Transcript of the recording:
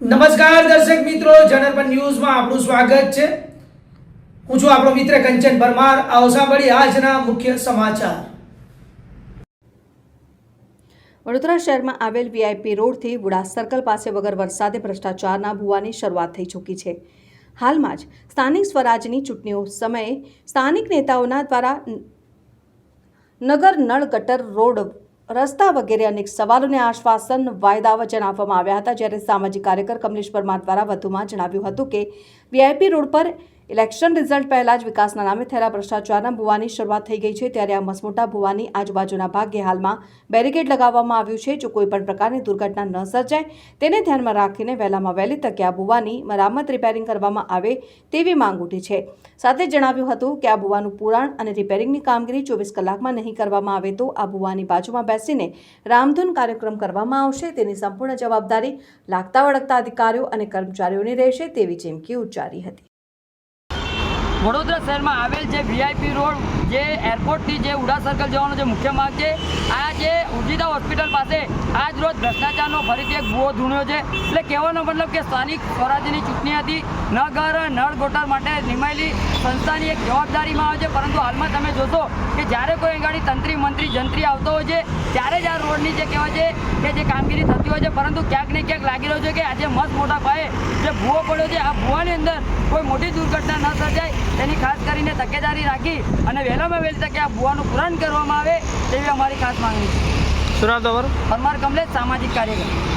નમસ્કાર દર્શક મિત્રો, જનરપન ન્યૂઝમાં આપનું સ્વાગત છે। હું છું આપણો મિત્ર કંચન પરમાર। આવો સાંભળીએ આજના મુખ્ય સમાચાર। વડોદરા શહેરમાં આવેલ વીઆઈપી રોડથી વુડા સર્કલ પાસે વગર વરસાદે ભ્રષ્ટાચારના ભૂવાની શરૂઆત થઈ ચૂકી છે। હાલમાં જ સ્થાનિક સ્વરાજની ચૂંટણીઓ સમયે સ્થાનિક નેતાઓના દ્વારા નગર નળ ગટર રોડ રસ્તા વગેરે અનેક સવાલોને આશ્વાસન વાયદાઓ જણાવવામાં આવ્યા હતા। જ્યારે સામાજિક કાર્યકર કમલેશ પરમાર દ્વારા વધુમાં જણાવ્યું હતું કે વીઆઈપી રોડ પર ઇલેક્શન રિઝલ્ટ પહેલા જ વિકાસના નામે થયેલા ભ્રષ્ટાચારના ભૂવાની શરૂઆત થઈ ગઈ છે। ત્યારે આ મસમોટા ભૂવાની આજુબાજુના ભાગે હાલમાં બેરિકેડ લગાવવામાં આવ્યું છે। જો કોઈ પણ પ્રકારની દુર્ઘટના ન સર્જાય તેને ધ્યાનમાં રાખીને વહેલામાં વહેલી તકે આ ભૂવાની મરામત રિપેરિંગ કરવામાં આવે તેવી માંગ ઉઠી છે। સાથે જણાવ્યું હતું કે આ ભૂવાનું પુરાણ અને રિપેરિંગની કામગીરી 24 કલાકમાં નહીં કરવામાં આવે તો આ ભૂવાની બાજુમાં બેસીને રામધૂન કાર્યક્રમ કરવામાં આવશે। તેની સંપૂર્ણ જવાબદારી લાગતા વળગતા અધિકારીઓ અને કર્મચારીઓની રહેશે તેવી ચીમકી ઉચ્ચારી હતી। વડોદરા શહેરમાં આવેલ જે વીઆઈપી રોડ જે એરપોર્ટથી જે વુડા સર્કલ જવાનો જે મુખ્ય માર્ગ છે, આ જે ઉર્જિતા હોસ્પિટલ પાસે આજ રોજ ભ્રષ્ટાચારનો ફરીથી એક ભૂવો ધૂણ્યો છે। એટલે કહેવાનો મતલબ કે સ્થાનિક સ્વરાજ્યની ચૂંટણી હતી, નગર નળ ગોટર માટે નિમાયેલી સંસ્થાની એક જવાબદારીમાં આવે છે। પરંતુ હાલમાં તમે જોશો કે જ્યારે કોઈ ગાડી તંત્રી મંત્રી જંત્રી આવતો હોય છે ત્યારે જ આ રોડની જે કહેવાય છે કે જે કામગીરી થતી હોય છે, પરંતુ ક્યાંક ને ક્યાંક લાગી રહ્યો છે કે આજે મસ્ત મોટા પાયે જે ભૂવો પડ્યો છે, આ ભૂવાની અંદર કોઈ મોટી દુર્ઘટના ન સર્જાય તેની ખાસ કરીને તકેદારી રાખી અને વહેલામાં વહેલી તકે આ ભૂવાનું પુરાણ કરવામાં આવે તેવી અમારી ખાસ માંગણી છે। પરમાર કમલેશ, સામાજિક કાર્યકર।